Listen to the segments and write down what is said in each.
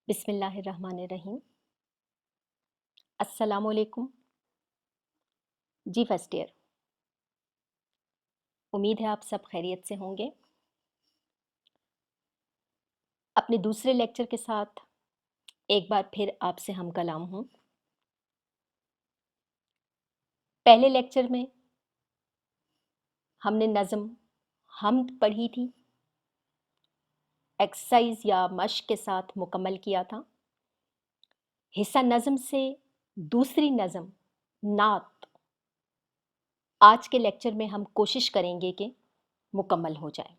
بسم اللہ الرحمن الرحیم۔ السلام علیکم۔ جی فرسٹ ایئر، امید ہے آپ سب خیریت سے ہوں گے۔ اپنے دوسرے لیکچر کے ساتھ ایک بار پھر آپ سے ہم کلام ہوں۔ پہلے لیکچر میں ہم نے نظم حمد پڑھی تھی، ایکسرسائز یا مشق کے ساتھ مکمل کیا تھا۔ حصہ نظم سے دوسری نظم نعت آج کے لیکچر میں ہم کوشش کریں گے کہ مکمل ہو جائے۔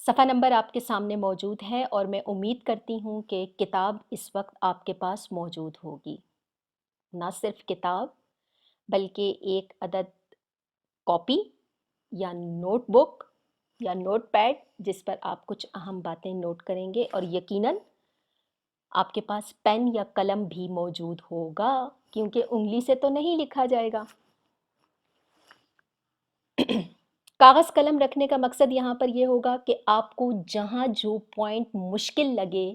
صفحہ نمبر آپ کے سامنے موجود ہے اور میں امید کرتی ہوں کہ کتاب اس وقت آپ کے پاس موجود ہوگی۔ نہ صرف کتاب بلکہ ایک عدد کاپی یا نوٹ بک یا نوٹ پیڈ جس پر آپ کچھ اہم باتیں نوٹ کریں گے، اور یقیناً آپ کے پاس پین یا قلم بھی موجود ہوگا کیونکہ انگلی سے تو نہیں لکھا جائے گا۔ کاغذ قلم رکھنے کا مقصد یہاں پر یہ ہوگا کہ آپ کو جہاں جو پوائنٹ مشکل لگے،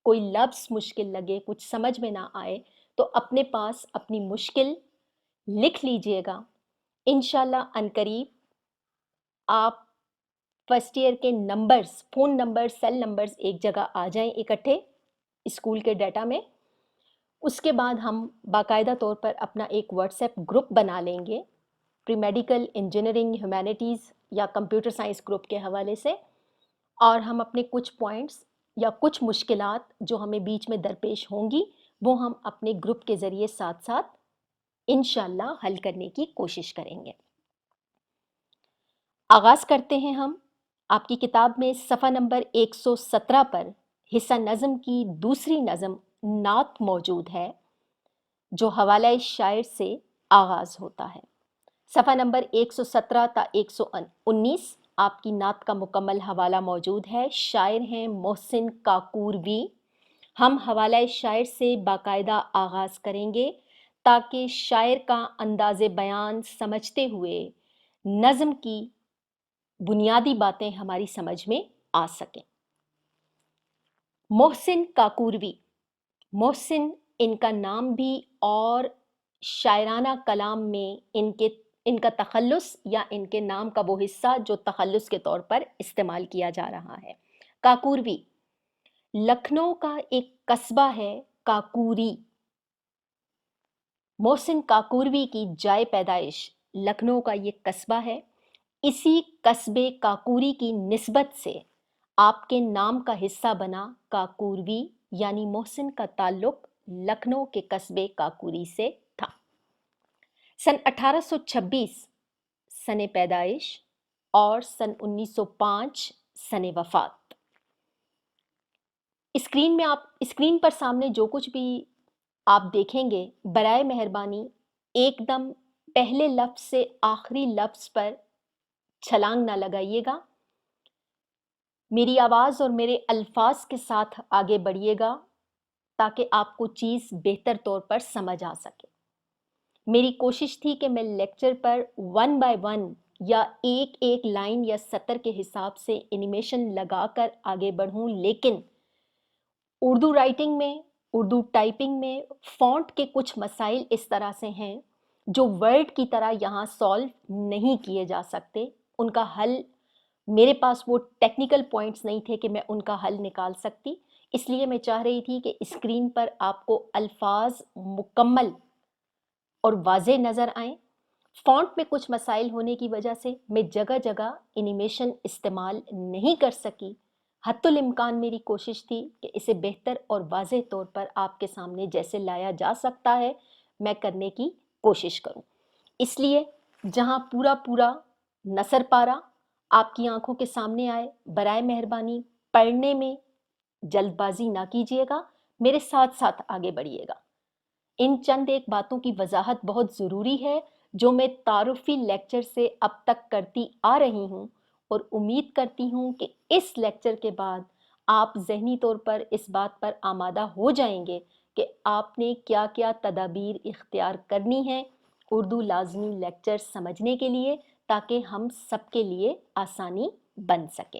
کوئی لفظ مشکل لگے، کچھ سمجھ میں نہ آئے، تو اپنے پاس اپنی مشکل لکھ لیجئے گا۔ انشاءاللہ عنقریب آپ فرسٹ ایئر کے numbers, phone number, cell numbers ایک جگہ آ جائیں اکٹھے اسکول کے ڈیٹا میں۔ اس کے بعد ہم باقاعدہ طور پر اپنا ایک واٹس ایپ گروپ بنا لیں گے، پری میڈیکل، انجینئرنگ، ہیومینٹیز یا کمپیوٹر سائنس گروپ کے حوالے سے، اور ہم اپنے کچھ پوائنٹس یا کچھ مشکلات جو ہمیں بیچ میں درپیش ہوں گی وہ ہم اپنے گروپ کے ذریعے ساتھ ساتھ انشاءاللہ حل کرنے کی کوشش کریں گے۔ آغاز کرتے ہیں ہم۔ آپ کی کتاب میں صفحہ نمبر 117 پر حصہ نظم کی دوسری نظم نعت موجود ہے جو حوالہ شاعر سے آغاز ہوتا ہے۔ صفحہ نمبر 117 تا 119 آپ کی نعت کا مکمل حوالہ موجود ہے۔ شاعر ہیں محسن کاکوروی۔ ہم حوالہ شاعر سے باقاعدہ آغاز کریں گے تاکہ شاعر کا انداز بیان سمجھتے ہوئے نظم کی بنیادی باتیں ہماری سمجھ میں آ سکیں۔ محسن کاکوروی، محسن ان کا نام بھی اور شاعرانہ کلام میں ان کا تخلص یا ان کے نام کا وہ حصہ جو تخلص کے طور پر استعمال کیا جا رہا ہے۔ کاکوروی لکھنؤ کا ایک قصبہ ہے کاکوری۔ محسن کاکوروی کی جائے پیدائش لکھنؤ کا یہ قصبہ ہے۔ اسی قصبے کاکوری کی نسبت سے آپ کے نام کا حصہ بنا کاکوروی، یعنی محسن کا تعلق لکھنؤ کے قصبے کاکوری سے تھا۔ سن 1826 سن پیدائش اور سن 1905 سن وفات۔ اسکرین پر سامنے جو کچھ بھی آپ دیکھیں گے برائے مہربانی ایک دم پہلے لفظ سے آخری لفظ پر چھلانگ نہ لگائیے گا۔ میری آواز اور میرے الفاظ کے ساتھ آگے بڑھیے گا تاکہ آپ کو چیز بہتر طور پر سمجھ آ سکے۔ میری کوشش تھی کہ میں لیکچر پر 1 بائی 1 یا ایک لائن یا سطر کے حساب سے اینیمیشن لگا کر آگے بڑھوں، لیکن اردو رائٹنگ میں، اردو ٹائپنگ میں فونٹ کے کچھ مسائل اس طرح سے ہیں جو ورڈ کی طرح یہاں سالو نہیں کیے جا سکتے۔ ان کا حل میرے پاس وہ ٹیکنیکل پوائنٹس نہیں تھے کہ میں ان کا حل نکال سکتی، اس لیے میں چاہ رہی تھی کہ اسکرین پر آپ کو الفاظ مکمل اور واضح نظر آئیں۔ فونٹ میں کچھ مسائل ہونے کی وجہ سے میں جگہ جگہ اینیمیشن استعمال نہیں کر سکی۔ حتی الامکان میری کوشش تھی کہ اسے بہتر اور واضح طور پر آپ کے سامنے جیسے لایا جا سکتا ہے میں کرنے کی کوشش کروں۔ اس لیے جہاں پورا نثر پارہ آپ کی آنکھوں کے سامنے آئے، برائے مہربانی پڑھنے میں جلد بازی نہ کیجیے گا، میرے ساتھ ساتھ آگے بڑھیے گا۔ ان چند ایک باتوں کی وضاحت بہت ضروری ہے جو میں تعارفی لیکچر سے اب تک کرتی آ رہی ہوں، اور امید کرتی ہوں کہ اس لیکچر کے بعد آپ ذہنی طور پر اس بات پر آمادہ ہو جائیں گے کہ آپ نے کیا کیا تدابیر اختیار کرنی ہیں اردو لازمی لیکچر سمجھنے کے لیے، تاکہ ہم سب کے لیے آسانی بن سکے۔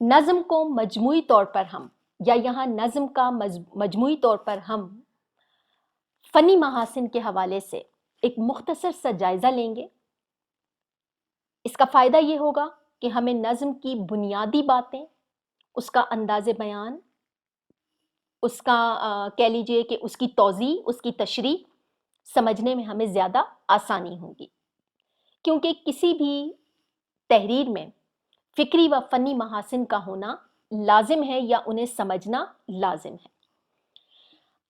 نظم کو مجموعی طور پر ہم یا یہاں نظم کا مجموعی طور پر ہم فنی محاسن کے حوالے سے ایک مختصر سا جائزہ لیں گے۔ اس کا فائدہ یہ ہوگا کہ ہمیں نظم کی بنیادی باتیں، اس کا انداز بیان، اس کا کہہ لیجئے کہ اس کی توضیح، اس کی تشریح سمجھنے میں ہمیں زیادہ آسانی ہوگی، کیونکہ کسی بھی تحریر میں فکری و فنی محاسن کا ہونا لازم ہے یا انہیں سمجھنا لازم ہے۔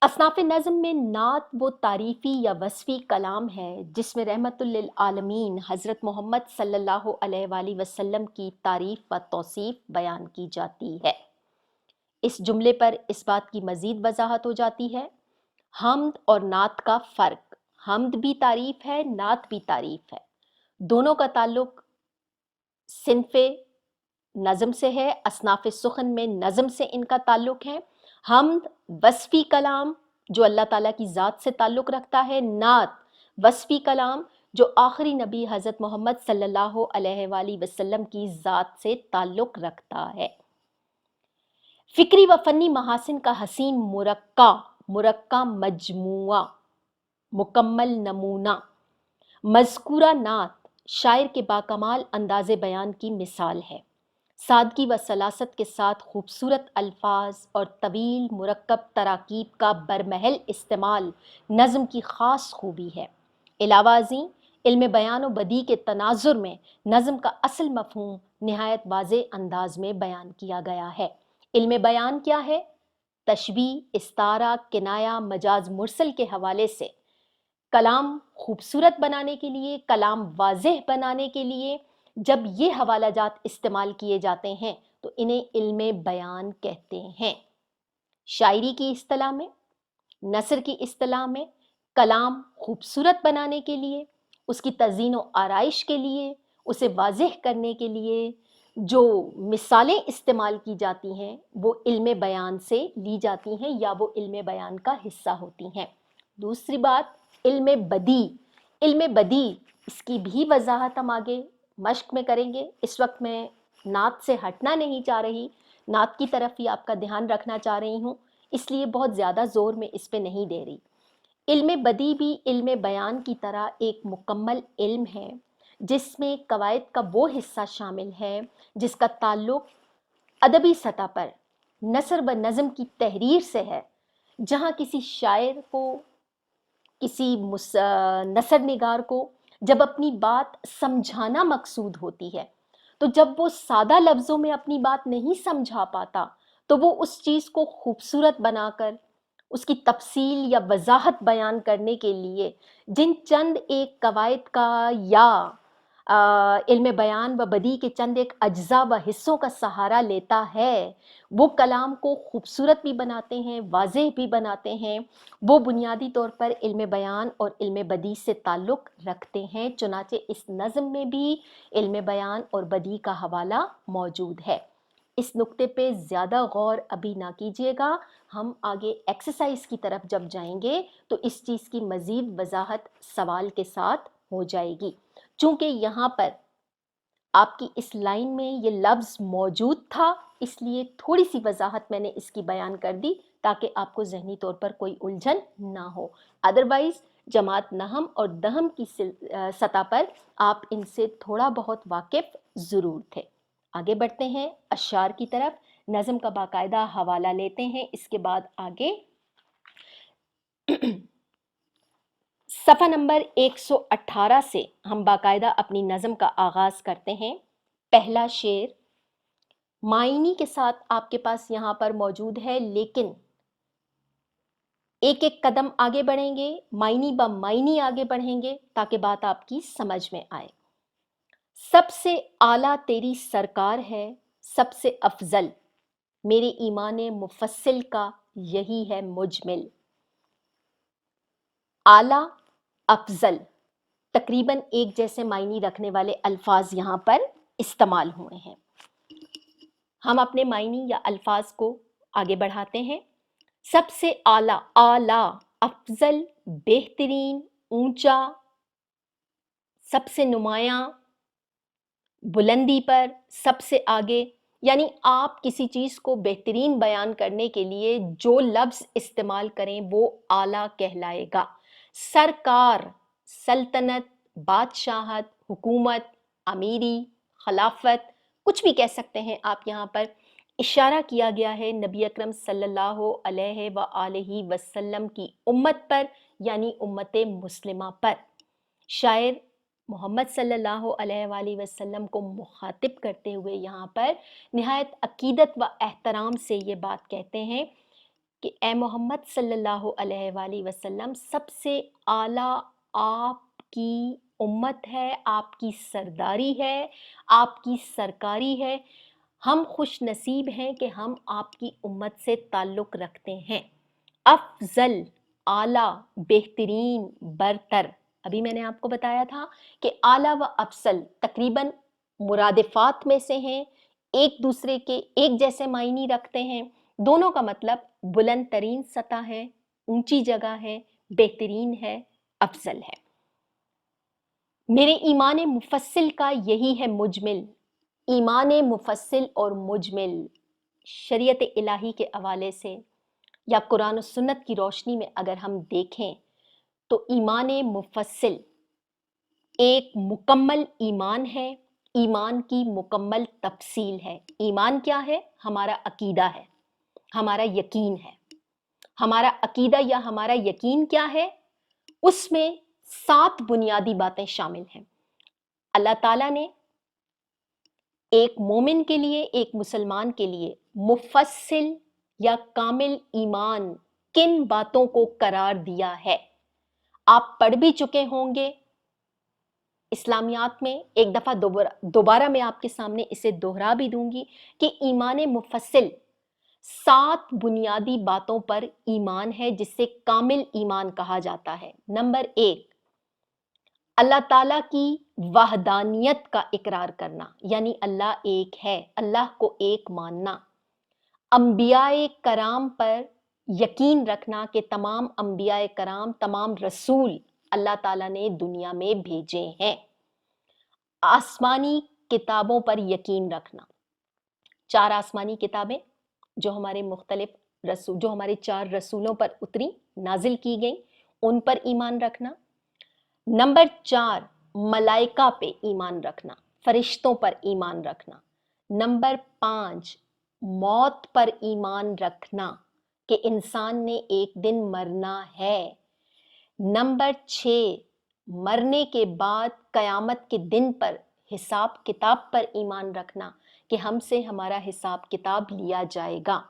اصناف نظم میں نعت وہ تعریفی یا وصفی کلام ہے جس میں رحمت للعالمین حضرت محمد صلی اللہ علیہ وآلہ وسلم کی تعریف و توصیف بیان کی جاتی ہے۔ اس جملے پر اس بات کی مزید وضاحت ہو جاتی ہے، حمد اور نعت کا فرق۔ حمد بھی تعریف ہے، نعت بھی تعریف ہے، دونوں کا تعلق صنف نظم سے ہے، اصناف سخن میں نظم سے ان کا تعلق ہے۔ حمد وصفی کلام جو اللہ تعالیٰ کی ذات سے تعلق رکھتا ہے، نعت وصفی کلام جو آخری نبی حضرت محمد صلی اللہ علیہ وآلہ وسلم کی ذات سے تعلق رکھتا ہے۔ فکری و فنی محاسن کا حسین مرقع مجموعہ، مکمل نمونہ، مذکورہ نعت شاعر کے باکمال انداز بیان کی مثال ہے۔ سادگی و سلاست کے ساتھ خوبصورت الفاظ اور طویل مرکب تراکیب کا برمحل استعمال نظم کی خاص خوبی ہے۔ علاوہ ازیں علم بیان و بدیع کے تناظر میں نظم کا اصل مفہوم نہایت واضح انداز میں بیان کیا گیا ہے۔ علم بیان کیا ہے؟ تشبیہ، استعارہ، کنایہ، مجاز مرسل کے حوالے سے کلام خوبصورت بنانے کے لیے، کلام واضح بنانے کے لیے جب یہ حوالہ جات استعمال کیے جاتے ہیں تو انہیں علم بیان کہتے ہیں۔ شاعری کی اصطلاح میں، نثر کی اصطلاح میں کلام خوبصورت بنانے کے لیے، اس کی تزئین و آرائش کے لیے، اسے واضح کرنے کے لیے جو مثالیں استعمال کی جاتی ہیں وہ علم بیان سے لی جاتی ہیں یا وہ علم بیان کا حصہ ہوتی ہیں۔ دوسری بات، علم بدیع اس کی بھی وضاحت ہم آگے مشق میں کریں گے۔ اس وقت میں نعت سے ہٹنا نہیں چاہ رہی، نعت کی طرف ہی آپ کا دھیان رکھنا چاہ رہی ہوں، اس لیے بہت زیادہ زور میں اس پہ نہیں دے رہی۔ علم بدیع بھی علم بیان کی طرح ایک مکمل علم ہے جس میں قواعد کا وہ حصہ شامل ہے جس کا تعلق ادبی سطح پر نثر و نظم کی تحریر سے ہے۔ جہاں کسی شاعر کو، کسی نثر نگار کو جب اپنی بات سمجھانا مقصود ہوتی ہے تو جب وہ سادہ لفظوں میں اپنی بات نہیں سمجھا پاتا تو وہ اس چیز کو خوبصورت بنا کر اس کی تفصیل یا وضاحت بیان کرنے کے لیے جن چند ایک قواعد کا یا علم بیان و بدیع کے چند ایک اجزاء و حصوں کا سہارا لیتا ہے، وہ کلام کو خوبصورت بھی بناتے ہیں، واضح بھی بناتے ہیں۔ وہ بنیادی طور پر علم بیان اور علم بدیع سے تعلق رکھتے ہیں، چنانچہ اس نظم میں بھی علم بیان اور بدیع کا حوالہ موجود ہے۔ اس نقطے پہ زیادہ غور ابھی نہ کیجیے گا، ہم آگے ایکسرسائز کی طرف جب جائیں گے تو اس چیز کی مزید وضاحت سوال کے ساتھ ہو جائے گی۔ چونکہ یہاں پر آپ کی اس لائن میں یہ لفظ موجود تھا اس لیے تھوڑی سی وضاحت میں نے اس کی بیان کر دی تاکہ آپ کو ذہنی طور پر کوئی الجھن نہ ہو۔ ادروائز جماعت نہم اور دہم کی سطح پر آپ ان سے تھوڑا بہت واقف ضرور تھے۔ آگے بڑھتے ہیں اشعار کی طرف، نظم کا باقاعدہ حوالہ لیتے ہیں، اس کے بعد آگے صفحہ نمبر 118 سے ہم باقاعدہ اپنی نظم کا آغاز کرتے ہیں۔ پہلا شعر معنی کے ساتھ آپ کے پاس یہاں پر موجود ہے، لیکن ایک ایک قدم آگے بڑھیں گے، معنی با معنی آگے بڑھیں گے تاکہ بات آپ کی سمجھ میں آئے۔ سب سے اعلیٰ تیری سرکار ہے، سب سے افضل میرے ایمان مفصل کا یہی ہے مجمل۔ اعلیٰ، افضل تقریباً ایک جیسے معنی رکھنے والے الفاظ یہاں پر استعمال ہوئے ہیں۔ ہم اپنے معنی یا الفاظ کو آگے بڑھاتے ہیں۔ سب سے اعلیٰ، اعلیٰ، افضل، بہترین، اونچا، سب سے نمایاں، بلندی پر، سب سے آگے، یعنی آپ کسی چیز کو بہترین بیان کرنے کے لیے جو لفظ استعمال کریں وہ اعلیٰ کہلائے گا۔ سرکار، سلطنت، بادشاہت، حکومت، امیری، خلافت، کچھ بھی کہہ سکتے ہیں آپ۔ یہاں پر اشارہ کیا گیا ہے نبی اکرم صلی اللہ علیہ وآلہ وسلم کی امت پر، یعنی امت مسلمہ پر۔ شاعر محمد صلی اللہ علیہ وآلہ وسلم کو مخاطب کرتے ہوئے یہاں پر نہایت عقیدت و احترام سے یہ بات کہتے ہیں کہ اے محمد صلی اللہ علیہ وآلہ وسلم، سب سے اعلیٰ آپ کی امت ہے، آپ کی سرداری ہے، آپ کی سرکاری ہے۔ ہم خوش نصیب ہیں کہ ہم آپ کی امت سے تعلق رکھتے ہیں۔ افضل، اعلیٰ، بہترین، برتر۔ ابھی میں نے آپ کو بتایا تھا کہ اعلیٰ و افضل تقریباً مرادفات میں سے ہیں، ایک دوسرے کے ایک جیسے معنی رکھتے ہیں۔ دونوں کا مطلب بلند ترین سطح ہے، اونچی جگہ ہے، بہترین ہے، افضل ہے۔ میرے ایمان مفصل کا یہی ہے مجمل۔ ایمان مفصل اور مجمل شریعت الہی کے حوالے سے یا قرآن و سنت کی روشنی میں اگر ہم دیکھیں تو ایمان مفصل ایک مکمل ایمان ہے، ایمان کی مکمل تفصیل ہے۔ ایمان کیا ہے؟ ہمارا عقیدہ ہے، ہمارا یقین ہے۔ ہمارا عقیدہ یا ہمارا یقین کیا ہے؟ اس میں 7 بنیادی باتیں شامل ہیں۔ اللہ تعالیٰ نے ایک مومن کے لیے، ایک مسلمان کے لیے مفصل یا کامل ایمان کن باتوں کو قرار دیا ہے؟ آپ پڑھ بھی چکے ہوں گے اسلامیات میں، ایک دفعہ دوبارہ میں آپ کے سامنے اسے دوہرا بھی دوں گی کہ ایمان مفصل 7 بنیادی باتوں پر ایمان ہے جس سے کامل ایمان کہا جاتا ہے۔ نمبر 1، اللہ تعالیٰ کی وحدانیت کا اقرار کرنا، یعنی اللہ ایک ہے، اللہ کو ایک ماننا۔ انبیاء کرام پر یقین رکھنا کہ تمام انبیاء کرام، تمام رسول اللہ تعالیٰ نے دنیا میں بھیجے ہیں۔ آسمانی کتابوں پر یقین رکھنا، 4 آسمانی کتابیں جو ہمارے جو ہمارے 4 رسولوں پر اتری، نازل کی گئیں، ان پر ایمان رکھنا۔ نمبر 4، ملائکہ پہ ایمان رکھنا، فرشتوں پر ایمان رکھنا۔ نمبر 5، موت پر ایمان رکھنا کہ انسان نے ایک دن مرنا ہے۔ نمبر 6، مرنے کے بعد قیامت کے دن پر حساب کتاب پر ایمان رکھنا کہ ہم سے ہمارا حساب کتاب لیا جائے گا۔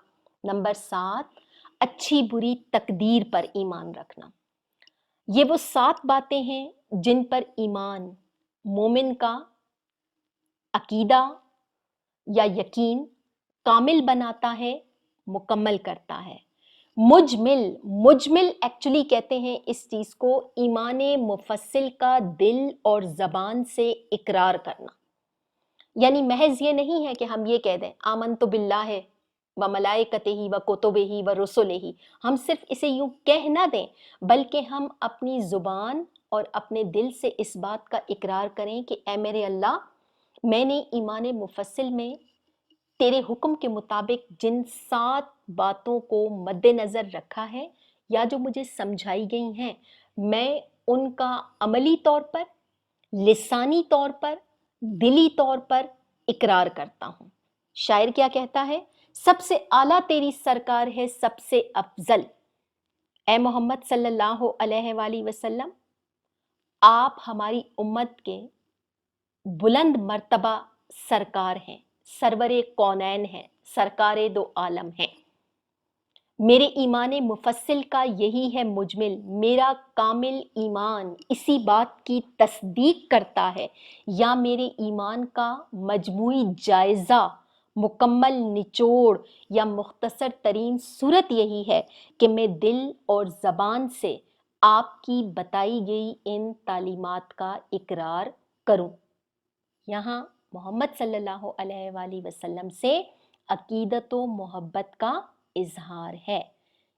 نمبر 7، اچھی بری تقدیر پر ایمان رکھنا۔ یہ وہ 7 باتیں ہیں جن پر ایمان مومن کا عقیدہ یا یقین کامل بناتا ہے، مکمل کرتا ہے۔ مجمل ایکچولی کہتے ہیں اس چیز کو ایمان مفصل کا دل اور زبان سے اقرار کرنا، یعنی محض یہ نہیں ہے کہ ہم یہ کہہ دیں آمنت باللہ و ملائکتہ و کتبہ و رسلہ، ہم صرف اسے یوں کہہ نہ دیں بلکہ ہم اپنی زبان اور اپنے دل سے اس بات کا اقرار کریں کہ اے میرے اللہ، میں نے ایمان مفصل میں تیرے حکم کے مطابق جن 7 باتوں کو مد نظر رکھا ہے یا جو مجھے سمجھائی گئی ہیں، میں ان کا عملی طور پر، لسانی طور پر، دلی طور پر اقرار کرتا ہوں۔ شاعر کیا کہتا ہے؟ سب سے اعلیٰ تیری سرکار ہے، سب سے افضل۔ اے محمد صلی اللہ علیہ وآلہ وسلم، آپ ہماری امت کے بلند مرتبہ سرکار ہیں، سرور کونین ہیں، سرکار 2 عالم ہیں۔ میرے ایمان مفصل کا یہی ہے مجمل، میرا کامل ایمان اسی بات کی تصدیق کرتا ہے، یا میرے ایمان کا مجموعی جائزہ، مکمل نچوڑ یا مختصر ترین صورت یہی ہے کہ میں دل اور زبان سے آپ کی بتائی گئی ان تعلیمات کا اقرار کروں۔ یہاں محمد صلی اللہ علیہ وآلہ وسلم سے عقیدت و محبت کا اظہار ہے۔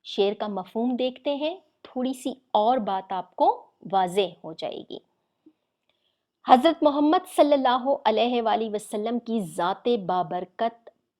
شعر کا مفہوم دیکھتے ہیں، تھوڑی سی اور بات آپ کو واضح ہو جائے گی۔ حضرت محمد صلی اللہ علیہ وآلہ وسلم کی ذات بابرکت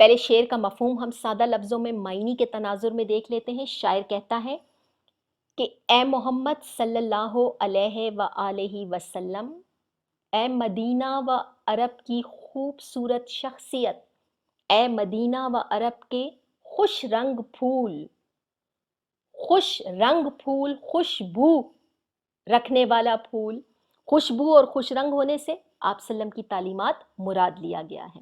پہلے شعر کا مفہوم ہم سادہ لفظوں میں معنی کے تناظر میں دیکھ لیتے ہیں۔ شاعر کہتا ہے کہ اے محمد صلی اللہ علیہ وآلہ وسلم، اے مدینہ و عرب کی خوبصورت شخصیت، اے مدینہ و عرب کے خوش رنگ پھول، خوشبو رکھنے والا پھول۔ خوشبو اور خوش رنگ ہونے سے آپ صلی اللہ علیہ وسلم کی تعلیمات مراد لیا گیا ہے،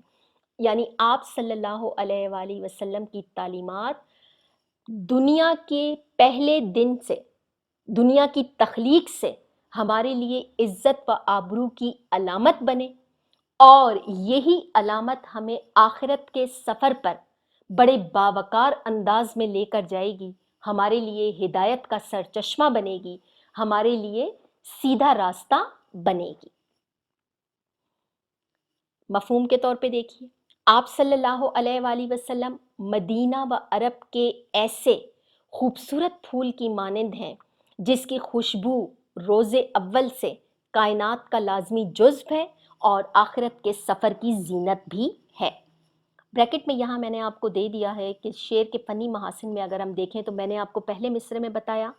یعنی آپ صلی اللہ علیہ وآلہ وسلم کی تعلیمات دنیا کے پہلے دن سے، دنیا کی تخلیق سے ہمارے لیے عزت و آبرو کی علامت بنے، اور یہی علامت ہمیں آخرت کے سفر پر بڑے باوقار انداز میں لے کر جائے گی، ہمارے لیے ہدایت کا سرچشمہ بنے گی، ہمارے لیے سیدھا راستہ بنے گی۔ مفہوم کے طور پہ دیکھیے، آپ صلی اللہ علیہ وآلہ وسلم مدینہ و عرب کے ایسے خوبصورت پھول کی مانند ہیں جس کی خوشبو روز اول سے کائنات کا لازمی جزو ہے اور آخرت کے سفر کی زینت بھی ہے۔ بریکٹ میں یہاں میں نے آپ کو دے دیا ہے کہ شعر کے فنی محاسن میں اگر ہم دیکھیں تو میں نے آپ کو پہلے مصرعے میں بتایا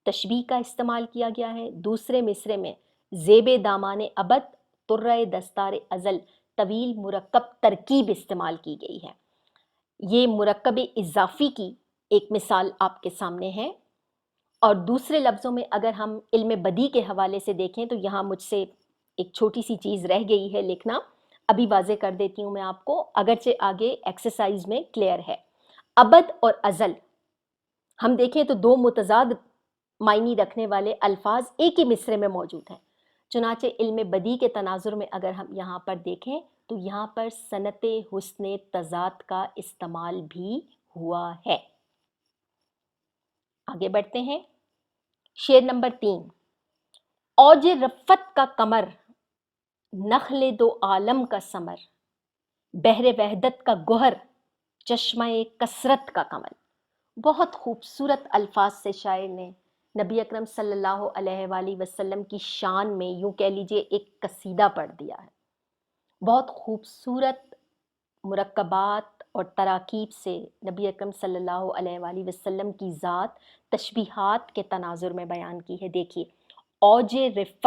تشبیہ کا استعمال کیا گیا ہے، دوسرے مصرعے میں زیب دامان ابد طرۂ دستار ازل طویل مرکب ترکیب استعمال کی گئی ہے۔ یہ مرکب اضافی کی ایک مثال آپ کے سامنے ہے، اور دوسرے لفظوں میں اگر ہم علم بدیع کے حوالے سے دیکھیں تو یہاں مجھ سے ایک چھوٹی سی چیز رہ گئی ہے لکھنا، ابھی واضح کر دیتی ہوں میں آپ کو، اگرچہ آگے ایکسرسائز میں کلیئر ہے۔ ابد اور ازل ہم دیکھیں تو دو متضاد معنی رکھنے والے الفاظ ایک ہی مصرعے میں موجود ہیں، چنانچہ علم بدیع کے تناظر میں اگر ہم یہاں پر دیکھیں تو یہاں پر صنعت حسن تضاد کا استعمال بھی ہوا ہے۔ آگے بڑھتے ہیں، شعر نمبر 3۔ اوج رفت کا قمر، نخل دو عالم کا ثمر، بحر وحدت کا گوہر، چشمہ کثرت کا کمل۔ بہت خوبصورت الفاظ سے شاعر نے نبی اکرم صلی اللہ علیہ وآلہ وسلم کی شان میں یوں کہہ لیجئے ایک قصیدہ پڑھ دیا ہے۔ بہت خوبصورت مرکبات اور تراکیب سے نبی اکرم صلی اللہ علیہ وآلہ وسلم کی ذات تشبیہات کے تناظر میں بیان کی ہے۔ دیکھیے، اوج رفت،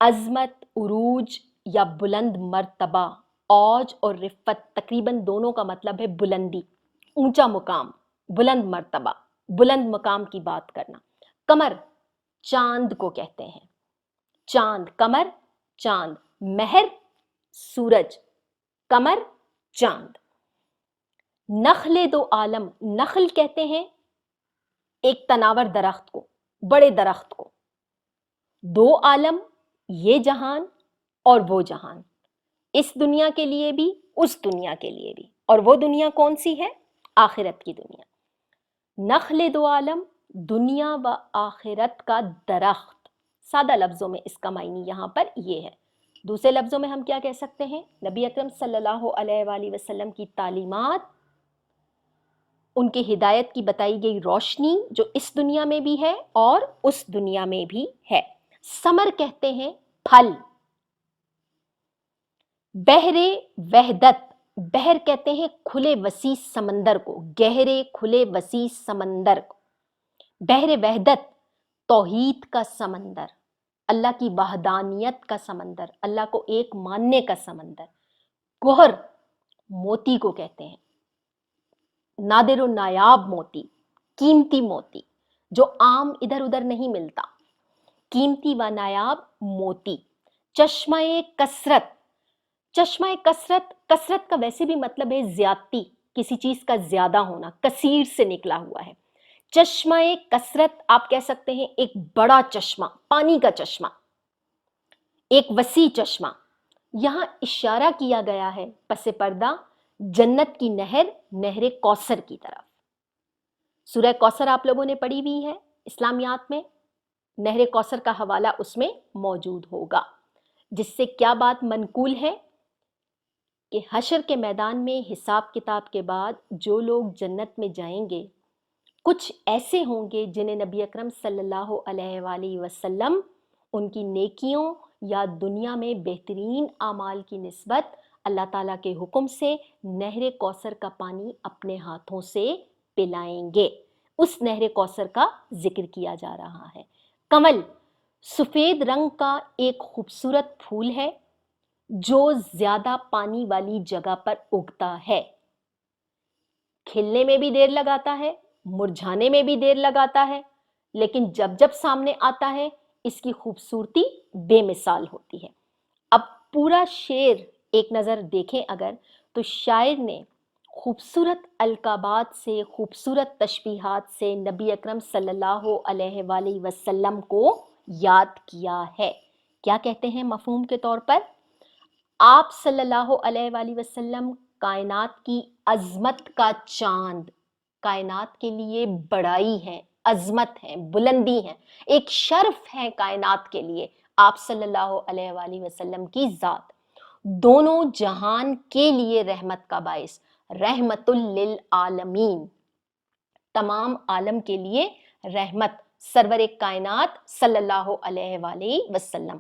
عظمت، عروج یا بلند مرتبہ۔ اوج اور رفت تقریباً دونوں کا مطلب ہے بلندی، اونچا مقام، بلند مرتبہ، بلند مقام کی بات کرنا۔ قمر چاند کو کہتے ہیں، چاند، قمر چاند، مہر سورج، قمر چاند۔ نخل دو عالم، نخل کہتے ہیں ایک تناور درخت کو، بڑے درخت کو۔ دو عالم، یہ جہان اور وہ جہان، اس دنیا کے لیے بھی اس دنیا کے لیے بھی، اور وہ دنیا کون سی ہے؟ آخرت کی دنیا۔ نخل دو عالم، دنیا و آخرت کا درخت، سادہ لفظوں میں اس کا معنی یہاں پر یہ ہے۔ دوسرے لفظوں میں ہم کیا کہہ سکتے ہیں؟ نبی اکرم صلی اللہ علیہ وآلہ وسلم کی تعلیمات، ان کے ہدایت کی بتائی گئی روشنی جو اس دنیا میں بھی ہے اور اس دنیا میں بھی ہے۔ ثمر کہتے ہیں پھل۔ بحر وحدت، بحر کہتے ہیں کھلے وسیع سمندر کو، گہرے کھلے وسیع سمندر کو۔ بحر وحدت توحید کا سمندر، اللہ کی وحدانیت کا سمندر، اللہ کو ایک ماننے کا سمندر۔ گوہر موتی کو کہتے ہیں، نادر و نایاب موتی، قیمتی موتی جو عام ادھر ادھر نہیں ملتا، قیمتی و نایاب موتی۔ چشمہ کثرت، چشمہ کثرت، کثرت کا ویسے بھی مطلب ہے زیادتی، کسی چیز کا زیادہ ہونا، کثیر سے نکلا ہوا ہے۔ چشمہ کثرت آپ کہہ سکتے ہیں ایک بڑا چشمہ، پانی کا چشمہ، ایک وسیع چشمہ۔ یہاں اشارہ کیا گیا ہے پس پردہ جنت کی نہر، نہر کوثر کی طرف۔ سورہ کوثر آپ لوگوں نے پڑھی ہوئی ہے اسلامیات میں، نہر کوثر کا حوالہ اس میں موجود ہوگا، جس سے کیا بات منقول ہے کہ حشر کے میدان میں حساب کتاب کے بعد جو لوگ جنت میں جائیں گے، کچھ ایسے ہوں گے جنہیں نبی اکرم صلی اللہ علیہ وآلہ وسلم ان کی نیکیوں یا دنیا میں بہترین اعمال کی نسبت اللہ تعالیٰ کے حکم سے نہر کوثر کا پانی اپنے ہاتھوں سے پلائیں گے۔ اس نہر کوثر کا ذکر کیا جا رہا ہے۔ کمل سفید رنگ کا ایک خوبصورت پھول ہے جو زیادہ پانی والی جگہ پر اگتا ہے۔ کھلنے میں بھی دیر لگاتا ہے، مرجھانے میں بھی دیر لگاتا ہے، لیکن جب جب سامنے آتا ہے اس کی خوبصورتی بے مثال ہوتی ہے۔ اب پورا شعر ایک نظر دیکھیں اگر، تو شاعر نے خوبصورت القابات سے، خوبصورت تشبیہات سے نبی اکرم صلی اللہ علیہ وآلہ وسلم کو یاد کیا ہے۔ کیا کہتے ہیں مفہوم کے طور پر؟ آپ صلی اللہ علیہ وآلہ وسلم کائنات کی عظمت کا چاند، کائنات کے لیے بڑائی ہے، عظمت ہے، بلندی ہے، ایک شرف ہے کائنات کے لیے آپ صلی اللہ علیہ وآلہ وسلم کی ذات، دونوں جہان کے لیے رحمت کا باعث، رحمت للعالمین، تمام عالم کے لیے رحمت، سرور کائنات صلی اللہ علیہ وآلہ وسلم،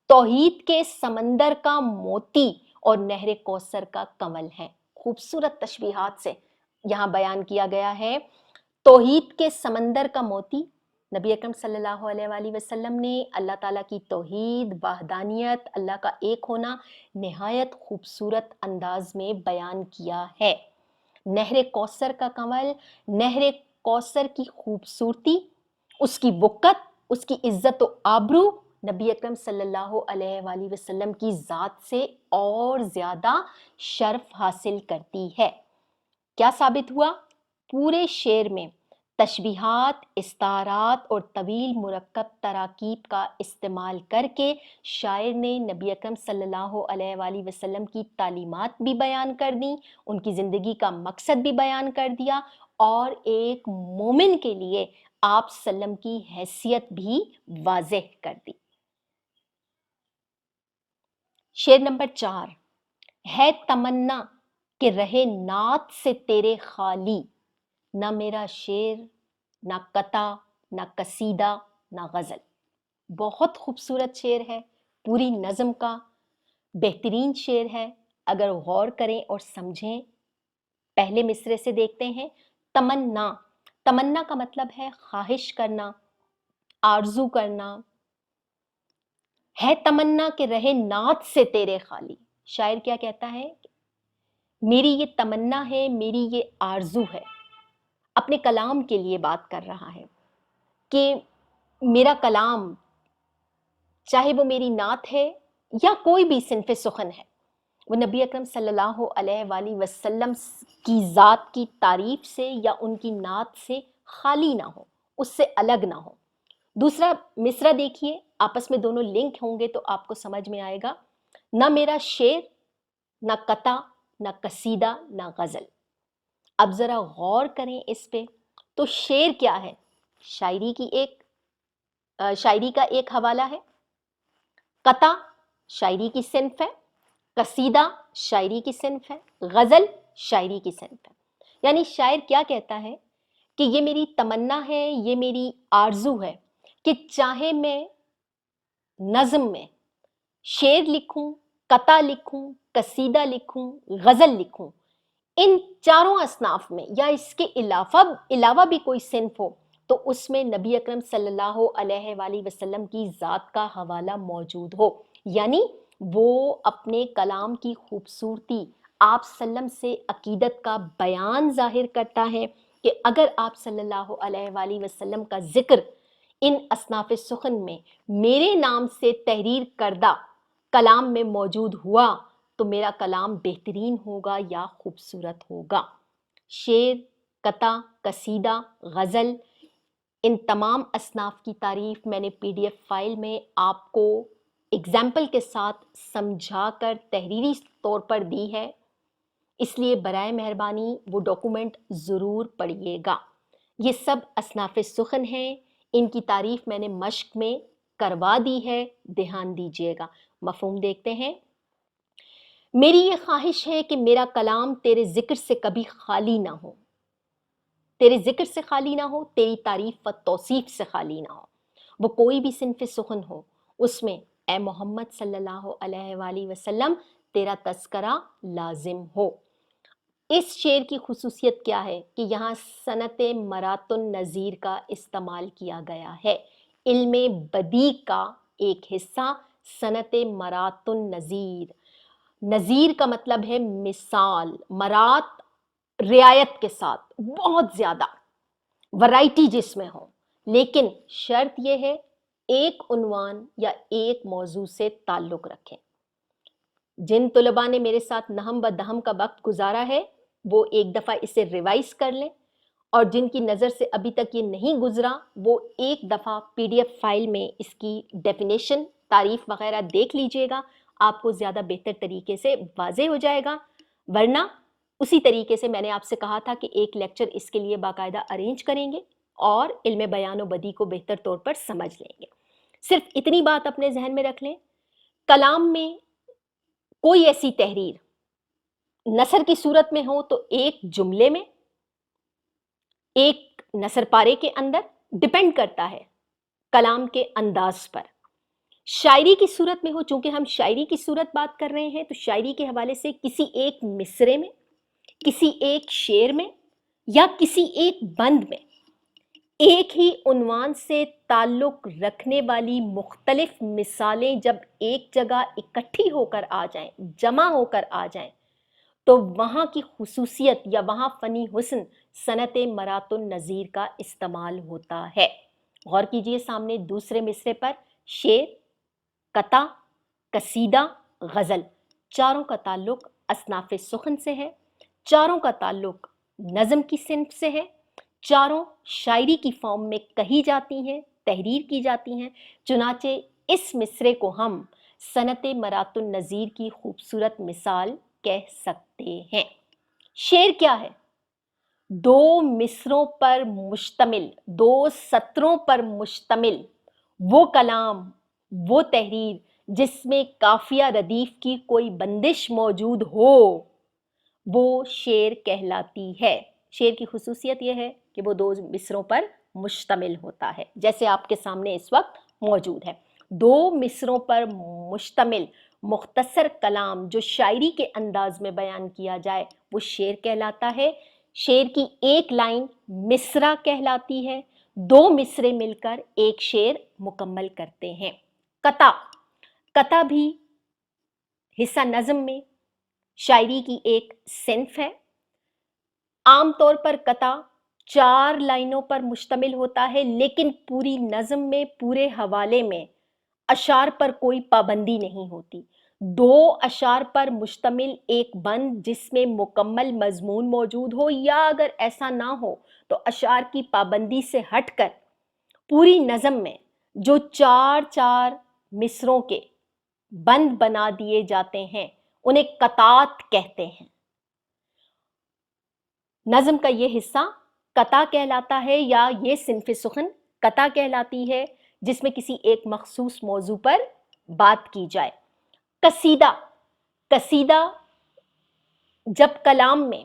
توحید کے سمندر کا موتی اور نہر کوثر کا کنول ہے۔ خوبصورت تشبیہات سے یہاں بیان کیا گیا ہے۔ توحید کے سمندر کا موتی نبی اکرم صلی اللہ علیہ وآلہ وسلم نے اللہ تعالیٰ کی توحید، وحدانیت، اللہ کا ایک ہونا نہایت خوبصورت انداز میں بیان کیا ہے۔ نہر کوثر کا کنول، نہر کوثر کی خوبصورتی، اس کی وقت، اس کی عزت و آبرو نبی اکرم صلی اللہ علیہ وآلہ وسلم کی ذات سے اور زیادہ شرف حاصل کرتی ہے۔ کیا ثابت ہوا؟ پورے شعر میں تشبیہات، استعارات اور طویل مرکب تراکیب کا استعمال کر کے شاعر نے نبی اکرم صلی اللہ علیہ وآلہ وسلم کی تعلیمات بھی بیان کر دیں، ان کی زندگی کا مقصد بھی بیان کر دیا، اور ایک مومن کے لیے آپ سلم کی حیثیت بھی واضح کر دی۔ شعر نمبر 4، ہے تمنا کہ رہے نعت سے تیرے خالی، نہ میرا شعر، نہ قطع، نہ قصیدہ، نہ غزل۔ بہت خوبصورت شعر ہے، پوری نظم کا بہترین شعر ہے۔ اگر غور کریں اور سمجھیں، پہلے مصرعے سے دیکھتے ہیں۔ تمنا، تمنا کا مطلب ہے خواہش کرنا، آرزو کرنا۔ ہے تمنا کہ رہے نعت سے تیرے خالی، شاعر کیا کہتا ہے؟ میری یہ تمنا ہے، میری یہ آرزو ہے، اپنے کلام کے لیے بات کر رہا ہے کہ میرا کلام، چاہے وہ میری نعت ہے یا کوئی بھی صنف سخن ہے، وہ نبی اکرم صلی اللہ علیہ وآلہ وسلم کی ذات کی تعریف سے یا ان کی نعت سے خالی نہ ہو، اس سے الگ نہ ہو۔ دوسرا مصرعہ دیکھیے، آپس میں دونوں لنک ہوں گے تو آپ کو سمجھ میں آئے گا۔ نہ میرا شعر، نہ قطع، نہ قصیدہ، نہ غزل۔ اب ذرا غور کریں اس پہ، تو شعر کیا ہے؟ شاعری کا ایک حوالہ ہے، قطع شاعری کی صنف ہے، قصیدہ شاعری کی صنف ہے، غزل شاعری کی صنف ہے۔ یعنی شاعر کیا کہتا ہے کہ یہ میری تمنا ہے، یہ میری آرزو ہے کہ چاہے میں نظم میں شعر لکھوں، قطع لکھوں، قصیدہ لکھوں، غزل لکھوں، ان چاروں اصناف میں یا اس کے علاوہ بھی کوئی صنف ہو، تو اس میں نبی اکرم صلی اللہ علیہ وآلہ وسلم کی ذات کا حوالہ موجود ہو۔ یعنی وہ اپنے کلام کی خوبصورتی، آپ سلم سے عقیدت کا بیان ظاہر کرتا ہے کہ اگر آپ صلی اللہ علیہ وآلہ وسلم کا ذکر ان اصناف سخن میں میرے نام سے تحریر کردہ کلام میں موجود ہوا تو میرا کلام بہترین ہوگا یا خوبصورت ہوگا۔ شعر، قطع، قصیدہ، غزل، ان تمام اصناف کی تعریف میں نے PDF فائل میں آپ کو اگزامپل کے ساتھ سمجھا کر تحریری طور پر دی ہے، اس لیے برائے مہربانی وہ ڈاکومنٹ ضرور پڑھیے گا۔ یہ سب اصناف سخن ہیں، ان کی تعریف میں نے مشق میں کروا دی ہے، دھیان دیجیے گا۔ مفہوم دیکھتے ہیں۔ میری یہ خواہش ہے کہ میرا کلام تیرے ذکر سے کبھی خالی نہ ہو، تیرے ذکر سے خالی نہ ہو، تیری تعریف و توصیف سے خالی نہ ہو۔ وہ کوئی بھی صنف سخن ہو، اس میں اے محمد صلی اللہ علیہ وآلہ وسلم تیرا تذکرہ لازم ہو۔ اس شعر کی خصوصیت کیا ہے کہ یہاں صنعت مرات النظیر کا استعمال کیا گیا ہے۔ علم بدیع کا ایک حصہ صنعت مرات النظیر، نظیر کا مطلب ہے مثال، مرات رعایت کے ساتھ، بہت زیادہ ورائٹی جس میں ہو، لیکن شرط یہ ہے ایک عنوان یا ایک موضوع سے تعلق رکھیں۔ جن طلباء نے میرے ساتھ نہم و دہم کا وقت گزارا ہے وہ ایک دفعہ اسے ریوائز کر لیں، اور جن کی نظر سے ابھی تک یہ نہیں گزرا وہ ایک دفعہ PDF فائل میں اس کی ڈیفینیشن، تعریف وغیرہ دیکھ لیجئے گا، آپ کو زیادہ بہتر طریقے سے واضح ہو جائے گا۔ ورنہ اسی طریقے سے میں نے آپ سے کہا تھا کہ ایک لیکچر اس کے لیے باقاعدہ ارینج کریں گے اور علم بیان و بدیع کو بہتر طور پر سمجھ لیں گے۔ صرف اتنی بات اپنے ذہن میں رکھ لیں، کلام میں کوئی ایسی تحریر نثر کی صورت میں ہو تو ایک جملے میں، ایک نثر پارے کے اندر، ڈیپینڈ کرتا ہے کلام کے انداز پر۔ شاعری کی صورت میں ہو، چونکہ ہم شاعری کی صورت بات کر رہے ہیں تو شاعری کے حوالے سے کسی ایک مصرے میں، کسی ایک شعر میں یا کسی ایک بند میں ایک ہی عنوان سے تعلق رکھنے والی مختلف مثالیں جب ایک جگہ اکٹھی ہو کر آ جائیں، جمع ہو کر آ جائیں، تو وہاں کی خصوصیت یا وہاں فنی حسن صنعت مرات النظیر کا استعمال ہوتا ہے۔ غور کیجئے سامنے دوسرے مصرے پر شعر، قطع، قصیدہ، غزل، چاروں کا تعلق اصناف سخن سے ہے، چاروں کا تعلق نظم کی صنف سے ہے، چاروں شاعری کی فارم میں کہی جاتی ہیں، تحریر کی جاتی ہیں۔ چنانچہ اس مصرے کو ہم صنعت مرات النظیر کی خوبصورت مثال کہہ سکتے ہیں۔ شعر کیا ہے؟ دو مصروں پر مشتمل، دو سطروں پر مشتمل وہ کلام، وہ تحریر جس میں قافیہ ردیف کی کوئی بندش موجود ہو، وہ شعر کہلاتی ہے۔ شعر کی خصوصیت یہ ہے کہ وہ دو مصروں پر مشتمل ہوتا ہے، جیسے آپ کے سامنے اس وقت موجود ہے۔ دو مصروں پر مشتمل مختصر کلام جو شاعری کے انداز میں بیان کیا جائے وہ شعر کہلاتا ہے۔ شعر کی ایک لائن مصرع کہلاتی ہے، دو مصرے مل کر ایک شعر مکمل کرتے ہیں۔ قطع، قطع بھی حصہ نظم میں شاعری کی ایک صنف ہے۔ عام طور پر قطع 4 لائنوں پر مشتمل ہوتا ہے، لیکن پوری نظم میں، پورے حوالے میں اشعار پر کوئی پابندی نہیں ہوتی۔ 2 اشعار پر مشتمل ایک بند جس میں مکمل مضمون موجود ہو، یا اگر ایسا نہ ہو تو اشعار کی پابندی سے ہٹ کر پوری نظم میں جو 4 مصروں کے بند بنا دیے جاتے ہیں انہیں قطعات کہتے ہیں۔ نظم کا یہ حصہ قطع کہلاتا ہے، یا یہ صنف سخن قطع کہلاتی ہے جس میں کسی ایک مخصوص موضوع پر بات کی جائے۔ قصیدہ، قصیدہ جب کلام میں،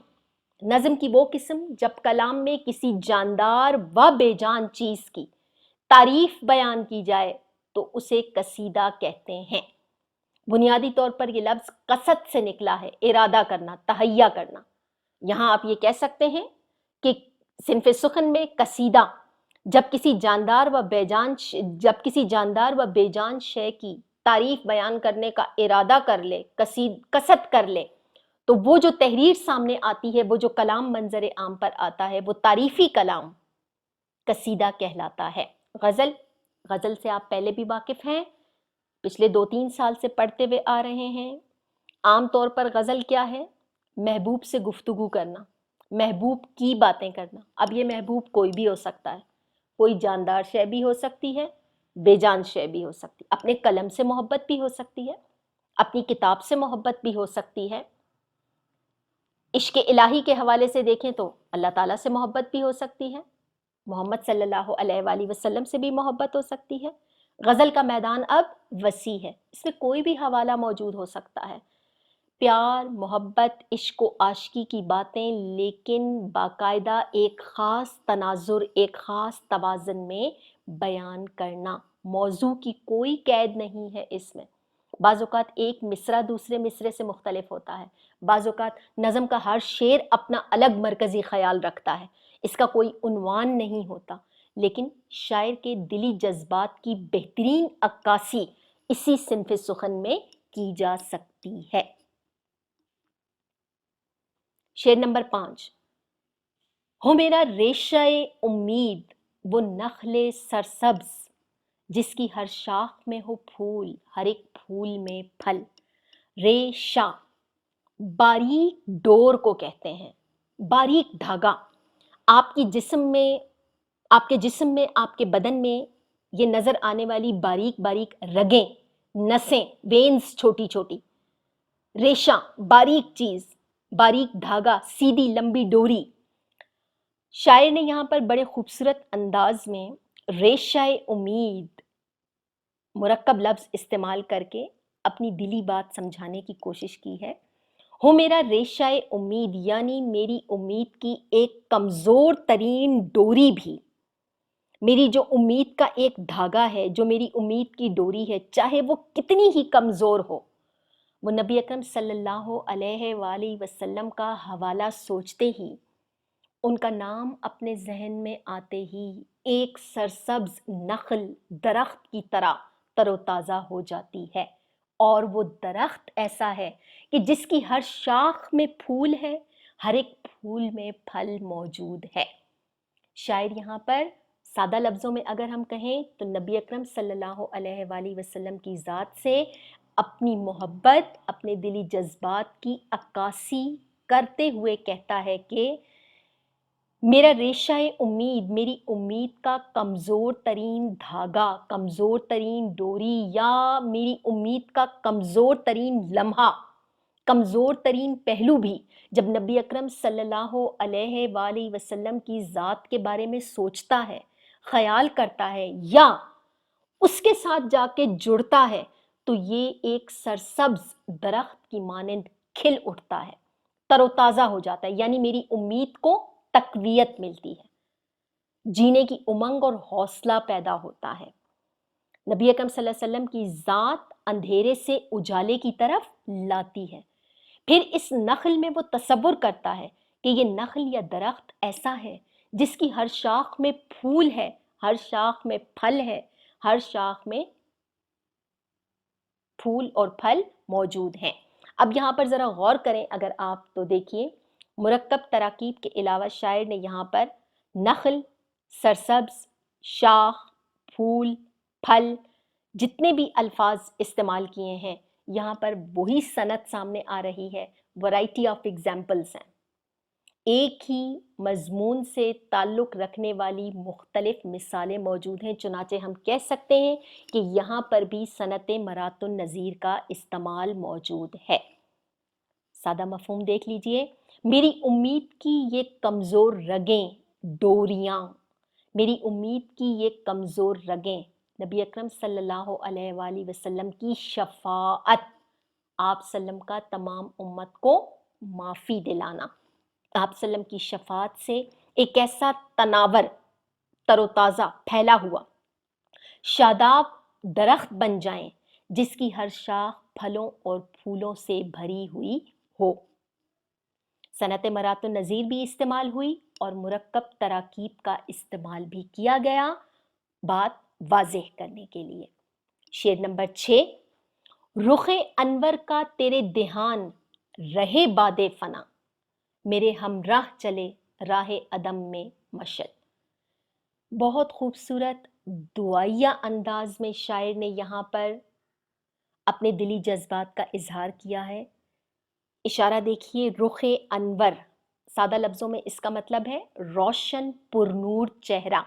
نظم کی وہ قسم جب کلام میں کسی جاندار و بے جان چیز کی تعریف بیان کی جائے تو اسے قصیدہ کہتے ہیں۔ بنیادی طور پر یہ لفظ قصد سے نکلا ہے، ارادہ کرنا، تہیہ کرنا۔ یہاں آپ یہ کہہ سکتے ہیں کہ صنف سخن میں قصیدہ جب کسی جاندار و بے جان شے کی تعریف بیان کرنے کا ارادہ کر لے، قصد کر لے، تو وہ جو تحریر سامنے آتی ہے، وہ جو کلام منظر عام پر آتا ہے، وہ تعریفی کلام قصیدہ کہلاتا ہے۔ غزل، غزل سے آپ پہلے بھی واقف ہیں، پچھلے 2-3 سال سے پڑھتے ہوئے آ رہے ہیں۔ عام طور پر غزل کیا ہے؟ محبوب سے گفتگو کرنا، محبوب کی باتیں کرنا۔ اب یہ محبوب کوئی بھی ہو سکتا ہے، کوئی جاندار شے بھی ہو سکتی ہے، بے جان شے بھی ہو سکتی ہے، اپنے قلم سے محبت بھی ہو سکتی ہے، اپنی کتاب سے محبت بھی ہو سکتی ہے۔ عشق الہی کے حوالے سے دیکھیں تو اللہ تعالیٰ سے محبت بھی ہو سکتی ہے، محمد صلی اللہ علیہ وآلہ وسلم سے بھی محبت ہو سکتی ہے۔ غزل کا میدان اب وسیع ہے، اس میں کوئی بھی حوالہ موجود ہو سکتا ہے۔ پیار، محبت، عشق و عاشقی کی باتیں، لیکن باقاعدہ ایک خاص تناظر، ایک خاص توازن میں بیان کرنا۔ موضوع کی کوئی قید نہیں ہے اس میں، بعض اوقات ایک مصرع دوسرے مصرے سے مختلف ہوتا ہے، بعض اوقات نظم کا ہر شعر اپنا الگ مرکزی خیال رکھتا ہے، اس کا کوئی عنوان نہیں ہوتا، لیکن شاعر کے دلی جذبات کی بہترین عکاسی اسی صنف سخن میں کی جا سکتی ہے۔ شعر نمبر 5، ہو میرا ریشہ امید وہ نخل سرسبز، جس کی ہر شاخ میں ہو پھول، ہر ایک پھول میں پھل۔ ریشہ باریک ڈور کو کہتے ہیں، باریک دھاگا۔ آپ کے جسم میں آپ کے بدن میں یہ نظر آنے والی باریک باریک رگیں، نسیں، وینز چھوٹی چھوٹی، ریشہ باریک چیز، باریک دھاگا، سیدھی لمبی ڈوری۔ شاعر نے یہاں پر بڑے خوبصورت انداز میں ریشہ امید مرکب لفظ استعمال کر کے اپنی دلی بات سمجھانے کی کوشش کی ہے۔ ہو میرا ریشہ امید، یعنی میری امید کی ایک کمزور ترین ڈوری بھی، میری جو امید کا ایک دھاگا ہے، جو میری امید کی ڈوری ہے، چاہے وہ کتنی ہی کمزور ہو، وہ نبی اکرم صلی اللہ علیہ وآلہ وسلم کا حوالہ سوچتے ہی، ان کا نام اپنے ذہن میں آتے ہی ایک سرسبز نخل درخت کی طرح تر و تازہ ہو جاتی ہے۔ اور وہ درخت ایسا ہے کہ جس کی ہر شاخ میں پھول ہے، ہر ایک پھول میں پھل موجود ہے۔ شاعر یہاں پر سادہ لفظوں میں اگر ہم کہیں تو نبی اکرم صلی اللہ علیہ وآلہ وسلم کی ذات سے اپنی محبت، اپنے دلی جذبات کی عکاسی کرتے ہوئے کہتا ہے کہ میرا ریشہ امید، میری امید کا کمزور ترین دھاگا، کمزور ترین ڈوری، یا میری امید کا کمزور ترین لمحہ، کمزور ترین پہلو بھی جب نبی اکرم صلی اللہ علیہ وآلہ وسلم کی ذات کے بارے میں سوچتا ہے، خیال کرتا ہے، یا اس کے ساتھ جا کے جڑتا ہے، تو یہ ایک سرسبز درخت کی مانند کھل اٹھتا ہے، تر و تازہ ہو جاتا ہے، یعنی میری امید کو تقویت ملتی ہے، جینے کی امنگ اور حوصلہ پیدا ہوتا ہے۔ نبی اکرم صلی اللہ علیہ وسلم کی ذات اندھیرے سے اجالے کی طرف لاتی ہے۔ پھر اس نخل میں وہ تصور کرتا ہے کہ یہ نخل یا درخت ایسا ہے جس کی ہر شاخ میں پھول ہے، ہر شاخ میں پھل ہے، ہر شاخ میں پھول اور پھل موجود ہیں۔ اب یہاں پر ذرا غور کریں اگر آپ تو دیکھیے، مرکب تراکیب کے علاوہ شاعر نے یہاں پر نخل، سرسبز، شاخ، پھول، پھل، جتنے بھی الفاظ استعمال کیے ہیں، یہاں پر وہی صنعت سامنے آ رہی ہے، ورائٹی آف ایگزامپلس ہیں۔ ایک ہی مضمون سے تعلق رکھنے والی مختلف مثالیں موجود ہیں، چنانچہ ہم کہہ سکتے ہیں کہ یہاں پر بھی صنعت مرات النظیر کا استعمال موجود ہے۔ سادہ مفہوم دیکھ لیجئے، میری امید کی یہ کمزور رگیں، ڈوریاں، میری امید کی یہ کمزور رگیں، نبی اکرم صلی اللہ علیہ وآلہ وسلم کی شفاعت، آپ وسلم کا تمام امت کو معافی دلانا، آپ وسلم کی شفاعت سے ایک ایسا تناور، تر و تازہ، پھیلا ہوا شاداب درخت بن جائیں جس کی ہر شاخ پھلوں اور پھولوں سے بھری ہوئی ہو۔ صنعت مرات النظیر بھی استعمال ہوئی اور مرکب تراکیب کا استعمال بھی کیا گیا، بات واضح کرنے کے لیے۔ شعر نمبر 6، رخ انور کا تیرے دہان رہے باد فنا، میرے ہمراہ چلے راہ عدم میں مشت۔ بہت خوبصورت دعائیہ انداز میں شاعر نے یہاں پر اپنے دلی جذبات کا اظہار کیا ہے۔ اشارہ دیکھیے، رخ انور، سادہ لفظوں میں اس کا مطلب ہے روشن پرنور چہرہ۔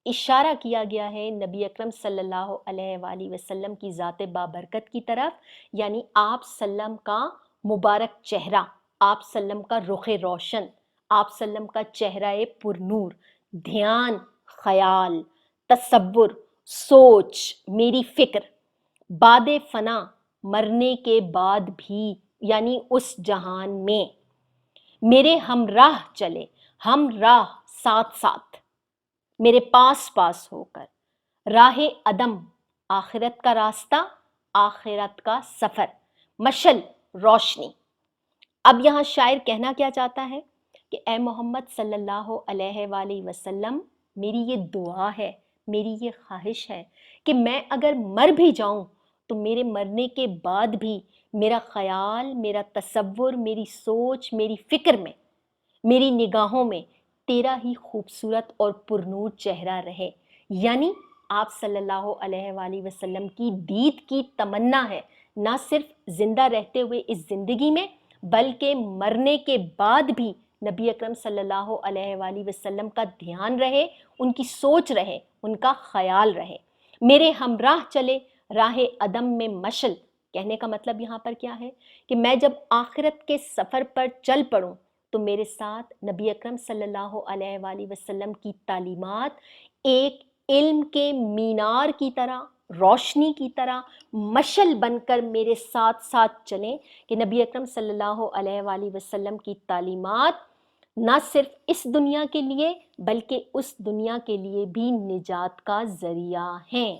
اشارہ کیا گیا ہے نبی اکرم صلی اللہ علیہ وآلہ وسلم کی ذات بابرکت کی طرف، یعنی آپ سلم کا مبارک چہرہ، آپ سلم کا رخ روشن، آپ سلم کا چہرہ پرنور، دھیان، خیال، تصور، سوچ، میری فکر، بعد فنا، مرنے کے بعد بھی، یعنی اس جہان میں، میرے ہمراہ چلے، ہمراہ، ساتھ ساتھ، میرے پاس پاس ہو کر، راہ عدم، آخرت کا راستہ، آخرت کا سفر، مشل، روشنی۔ اب یہاں شاعر کہنا کیا چاہتا ہے کہ اے محمد صلی اللہ علیہ وآلہ وسلم، میری یہ دعا ہے، میری یہ خواہش ہے کہ میں اگر مر بھی جاؤں تو میرے مرنے کے بعد بھی میرا خیال، میرا تصور، میری سوچ، میری فکر میں، میری نگاہوں میں تیرا ہی خوبصورت اور پرنور چہرہ رہے۔ یعنی آپ صلی اللہ علیہ وآلہ وسلم کی دید کی تمنا ہے، نہ صرف زندہ رہتے ہوئے اس زندگی میں بلکہ مرنے کے بعد بھی نبی اکرم صلی اللہ علیہ وآلہ وسلم کا دھیان رہے، ان کی سوچ رہے، ان کا خیال رہے۔ میرے ہمراہ چلے راہ عدم میں مشل، کہنے کا مطلب یہاں پر کیا ہے کہ میں جب آخرت کے سفر پر چل پڑوں تو میرے ساتھ نبی اکرم صلی اللہ علیہ وآلہ وسلم کی تعلیمات ایک علم کے مینار کی طرح، روشنی کی طرح، مشل بن کر میرے ساتھ ساتھ چلیں کہ نبی اکرم صلی اللہ علیہ وآلہ وسلم کی تعلیمات نہ صرف اس دنیا کے لیے بلکہ اس دنیا کے لیے بھی نجات کا ذریعہ ہیں۔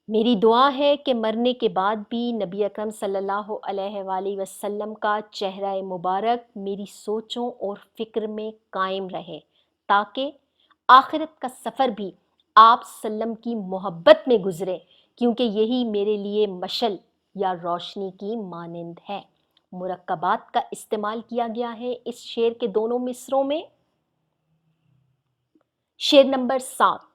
میری دعا ہے کہ مرنے کے بعد بھی نبی اکرم صلی اللہ علیہ وآلہ وسلم کا چہرہ مبارک میری سوچوں اور فکر میں قائم رہے، تاکہ آخرت کا سفر بھی آپ سلم کی محبت میں گزرے، کیونکہ یہی میرے لیے مشل یا روشنی کی مانند ہے۔ مرکبات کا استعمال کیا گیا ہے اس شعر کے دونوں مصروں میں۔ شعر نمبر 7،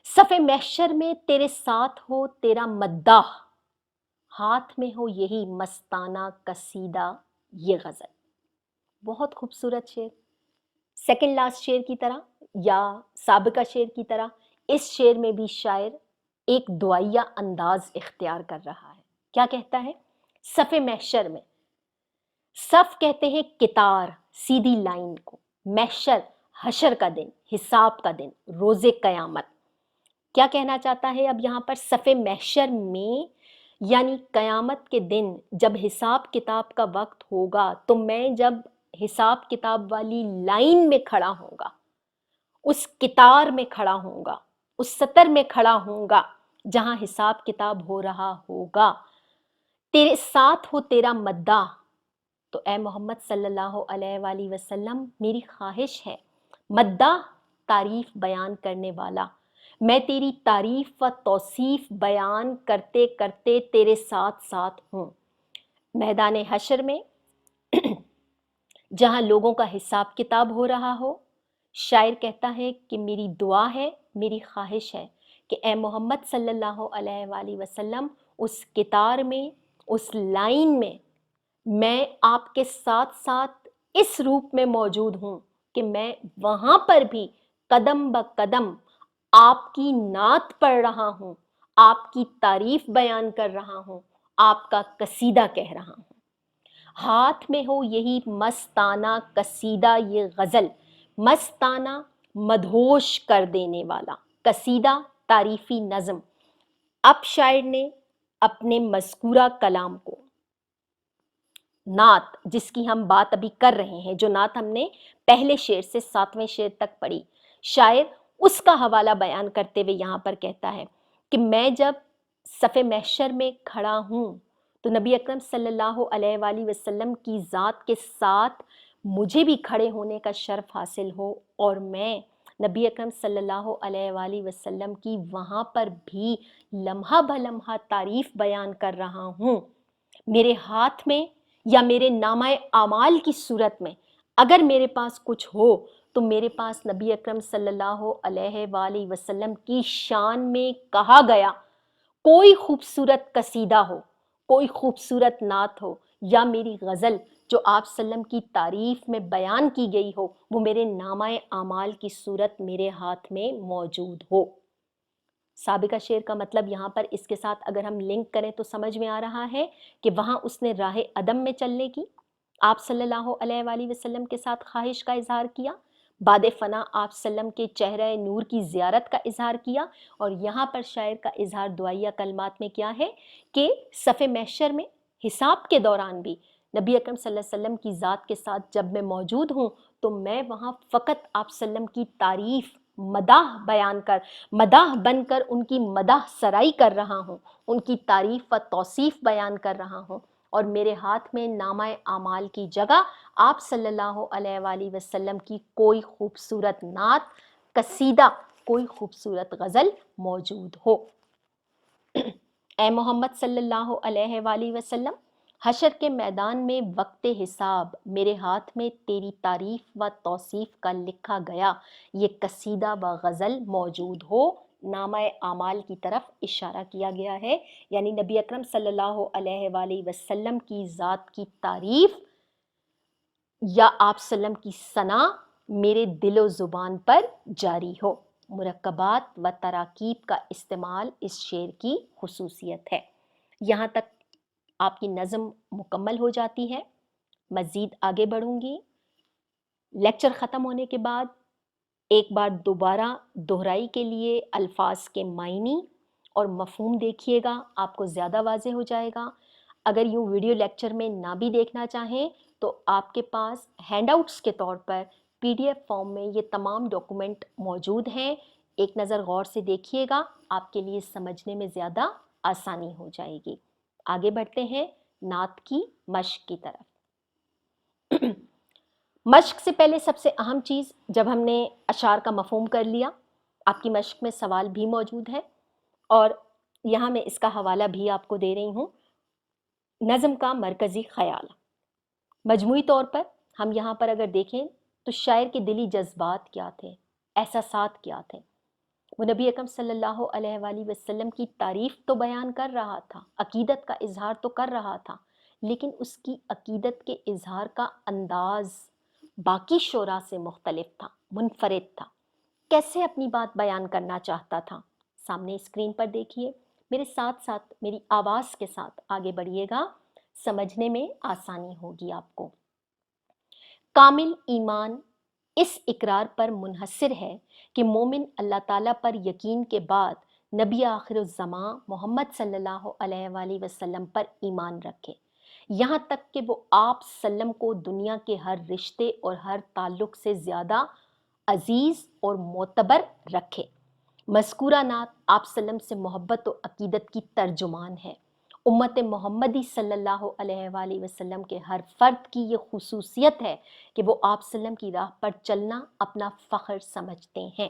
صف محشر میں تیرے ساتھ ہو تیرا مداح، ہاتھ میں ہو یہی مستانہ قصیدہ یہ غزل۔ بہت خوبصورت شعر، سیکنڈ لاسٹ شعر کی طرح یا سابقہ شعر کی طرح اس شعر میں بھی شاعر ایک دعائیہ انداز اختیار کر رہا ہے۔ کیا کہتا ہے؟ صف محشر میں، صف کہتے ہیں قطار، سیدھی لائن کو، محشر حشر کا دن، حساب کا دن، روز قیامت۔ کیا کہنا چاہتا ہے اب یہاں پر؟ صف محشر میں یعنی قیامت کے دن جب حساب کتاب کا وقت ہوگا تو میں جب حساب کتاب والی لائن میں کھڑا ہوں گا، اس قطار میں کھڑا ہوں گا، اس سطر میں کھڑا ہوں گا جہاں حساب کتاب ہو رہا ہوگا، تیرے ساتھ ہو تیرا مداح، تو اے محمد صلی اللہ علیہ وآلہ وسلم میری خواہش ہے، مداح تعریف بیان کرنے والا، میں تیری تعریف و توصیف بیان کرتے کرتے تیرے ساتھ ساتھ ہوں میدان حشر میں، جہاں لوگوں کا حساب کتاب ہو رہا ہو۔ شاعر کہتا ہے کہ میری دعا ہے، میری خواہش ہے کہ اے محمد صلی اللہ علیہ وآلہ وسلم اس قطار میں، اس لائن میں آپ کے ساتھ ساتھ اس روپ میں موجود ہوں کہ میں وہاں پر بھی قدم بہ قدم آپ کی نعت پڑھ رہا ہوں، آپ کی تعریف بیان کر رہا ہوں، آپ کا قصیدہ کہہ رہا ہوں۔ ہاتھ میں ہو یہی مستانہ قصیدہ یہ غزل، مستانہ مدہوش کر دینے والا، قصیدہ تعریفی نظم۔ اب شاعر نے اپنے مذکورہ کلام کو، نعت جس کی ہم بات ابھی کر رہے ہیں، جو نعت ہم نے پہلے شعر سے 7ویں شعر تک پڑھی، شاعر اس کا حوالہ بیان کرتے ہوئے یہاں پر کہتا ہے کہ میں جب صف محشر میں کھڑا ہوں تو نبی اکرم صلی اللہ علیہ وآلہ وسلم کی ذات کے ساتھ مجھے بھی کھڑے ہونے کا شرف حاصل ہو، اور میں نبی اکرم صلی اللہ علیہ وآلہ وسلم کی وہاں پر بھی لمحہ بہ لمحہ تعریف بیان کر رہا ہوں۔ میرے ہاتھ میں یا میرے نامہ اعمال کی صورت میں اگر میرے پاس کچھ ہو تو میرے پاس نبی اکرم صلی اللہ علیہ وآلہ وسلم کی شان میں کہا گیا کوئی خوبصورت قصیدہ ہو، کوئی خوبصورت نعت ہو، یا میری غزل جو آپ وسلم کی تعریف میں بیان کی گئی ہو، وہ میرے نامہ اعمال کی صورت میرے ہاتھ میں موجود ہو۔ سابقہ شعر کا مطلب یہاں پر اس کے ساتھ اگر ہم لنک کریں تو سمجھ میں آ رہا ہے کہ وہاں اس نے راہ عدم میں چلنے کی آپ صلی اللہ علیہ وآلہ وسلم کے ساتھ خواہش کا اظہار کیا، بعد فنا آپ وسلم کے چہرہ نور کی زیارت کا اظہار کیا، اور یہاں پر شاعر کا اظہار دعائیہ کلمات میں کیا ہے کہ صف محشر میں حساب کے دوران بھی نبی اکرم صلی اللہ علیہ وسلم کی ذات کے ساتھ جب میں موجود ہوں تو میں وہاں فقط آپ وسلم کی تعریف مداح بن کر ان کی مداح سرائی کر رہا ہوں، ان کی تعریف و توصیف بیان کر رہا ہوں، اور میرے ہاتھ میں نامہ اعمال کی جگہ آپ صلی اللہ علیہ وآلہ وسلم کی کوئی خوبصورت نعت، قصیدہ، کوئی خوبصورت غزل موجود ہو۔ اے محمد صلی اللہ علیہ وآلہ وسلم، حشر کے میدان میں وقت حساب میرے ہاتھ میں تیری تعریف و توصیف کا لکھا گیا یہ قصیدہ و غزل موجود ہو۔ نامہ اعمال کی طرف اشارہ کیا گیا ہے، یعنی نبی اکرم صلی اللہ علیہ وآلہ وسلم کی ذات کی تعریف یا آپ صلی اللہ علیہ وسلم کی ثنا میرے دل و زبان پر جاری ہو۔ مرکبات و تراکیب کا استعمال اس شعر کی خصوصیت ہے۔ یہاں تک آپ کی نظم مکمل ہو جاتی ہے۔ مزید آگے بڑھوں گی۔ لیکچر ختم ہونے کے بعد ایک بار دوبارہ دہرائی کے لیے الفاظ کے معنی اور مفہوم دیکھیے گا، آپ کو زیادہ واضح ہو جائے گا۔ اگر یوں ویڈیو لیکچر میں نہ بھی دیکھنا چاہیں تو آپ کے پاس ہینڈ آؤٹس کے طور پر PDF فارم میں یہ تمام ڈاکومنٹ موجود ہیں، ایک نظر غور سے دیکھیے گا، آپ کے لیے سمجھنے میں زیادہ آسانی ہو جائے گی۔ آگے بڑھتے ہیں نعت کی مشق کی طرف۔ مشق سے پہلے سب سے اہم چیز، جب ہم نے اشعار کا مفہوم کر لیا، آپ کی مشق میں سوال بھی موجود ہے اور یہاں میں اس کا حوالہ بھی آپ کو دے رہی ہوں۔ نظم کا مرکزی خیال، مجموعی طور پر ہم یہاں پر اگر دیکھیں تو شاعر کے دلی جذبات کیا تھے، احساسات کیا تھے۔ وہ نبی اکرم صلی اللہ علیہ وآلہ وسلم کی تعریف تو بیان کر رہا تھا، عقیدت کا اظہار تو کر رہا تھا، لیکن اس کی عقیدت کے اظہار کا انداز باقی شعراء سے مختلف تھا، منفرد تھا۔ کیسے اپنی بات بیان کرنا چاہتا تھا؟ سامنے اسکرین پر دیکھیے، میرے ساتھ ساتھ میری آواز کے ساتھ آگے بڑھیے گا، سمجھنے میں آسانی ہوگی آپ کو۔ کامل ایمان اس اقرار پر منحصر ہے کہ مومن اللہ تعالیٰ پر یقین کے بعد نبی آخر الزماں محمد صلی اللہ علیہ وآلہ وسلم پر ایمان رکھے، یہاں تک کہ وہ آپ صلی اللہ علیہ وسلم کو دنیا کے ہر رشتے اور ہر تعلق سے زیادہ عزیز اور معتبر رکھے۔ مذکورہ نعت آپ صلی اللہ علیہ وسلم سے محبت و عقیدت کی ترجمان ہے۔ امت محمدی صلی اللہ علیہ وآلہ وسلم کے ہر فرد کی یہ خصوصیت ہے کہ وہ آپ صلی اللہ علیہ وسلم کی راہ پر چلنا اپنا فخر سمجھتے ہیں۔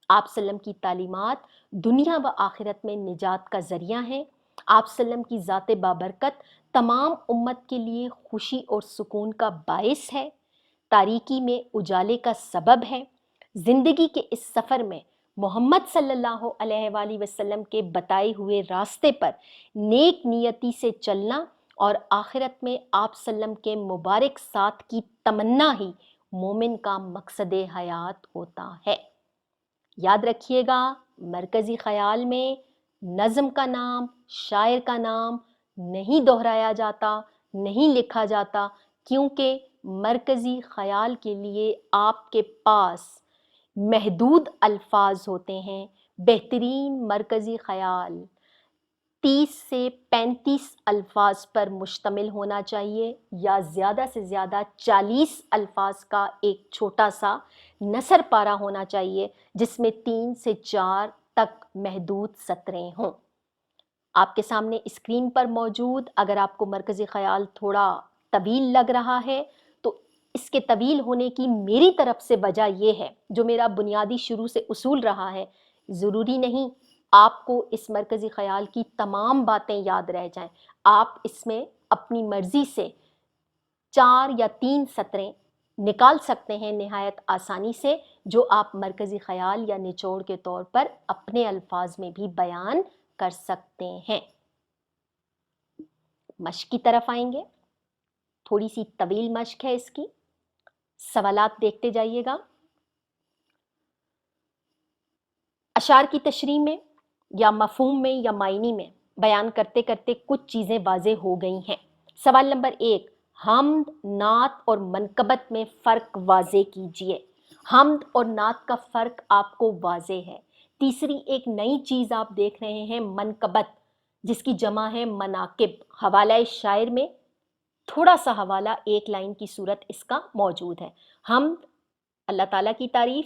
آپ صلی اللہ علیہ وسلم کی تعلیمات دنیا و آخرت میں نجات کا ذریعہ ہیں۔ آپ صلی اللہ علیہ وسلم کی ذات بابرکت تمام امت کے لیے خوشی اور سکون کا باعث ہے، تاریکی میں اجالے کا سبب ہے۔ زندگی کے اس سفر میں محمد صلی اللہ علیہ وآلہ وسلم کے بتائے ہوئے راستے پر نیک نیتی سے چلنا اور آخرت میں آپ صلی اللہ علیہ وسلم کے مبارک ساتھ کی تمنا ہی مومن کا مقصد حیات ہوتا ہے۔ یاد رکھیے گا، مرکزی خیال میں نظم کا نام، شاعر کا نام نہیں دہرایا جاتا، نہیں لکھا جاتا، کیونکہ مرکزی خیال کے لیے آپ کے پاس محدود الفاظ ہوتے ہیں۔ بہترین مرکزی خیال 30 سے 35 الفاظ پر مشتمل ہونا چاہیے، یا زیادہ سے زیادہ 40 الفاظ کا ایک چھوٹا سا نثر پارہ ہونا چاہیے، جس میں 3 سے 4 تک محدود سطریں ہوں۔ آپ کے سامنے اسکرین پر موجود، اگر آپ کو مرکزی خیال تھوڑا طویل لگ رہا ہے تو اس کے طویل ہونے کی میری طرف سے وجہ یہ ہے، جو میرا بنیادی شروع سے اصول رہا ہے، ضروری نہیں آپ کو اس مرکزی خیال کی تمام باتیں یاد رہ جائیں۔ آپ اس میں اپنی مرضی سے 4 یا 3 سطریں نکال سکتے ہیں نہایت آسانی سے، جو آپ مرکزی خیال یا نچوڑ کے طور پر اپنے الفاظ میں بھی بیان کر سکتے ہیں۔ مشق کی طرف آئیں گے، تھوڑی سی طویل مشق ہے اس کی، سوالات دیکھتے جائیے گا۔ اشعار کی تشریح میں یا مفہوم میں یا معنی میں بیان کرتے کرتے کچھ چیزیں واضح ہو گئی ہیں۔ سوال نمبر 1، حمد، نعت اور منقبت میں فرق واضح کیجئے۔ حمد اور نعت کا فرق آپ کو واضح ہے۔ تیسری ایک نئی چیز آپ دیکھ رہے ہیں، منقبت، جس کی جمع ہے مناقب۔ حوالہ شاعر میں تھوڑا سا حوالہ ایک لائن کی صورت اس کا موجود ہے۔ حمد اللہ تعالیٰ کی تعریف،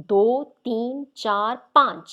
2, 3, 4, 5,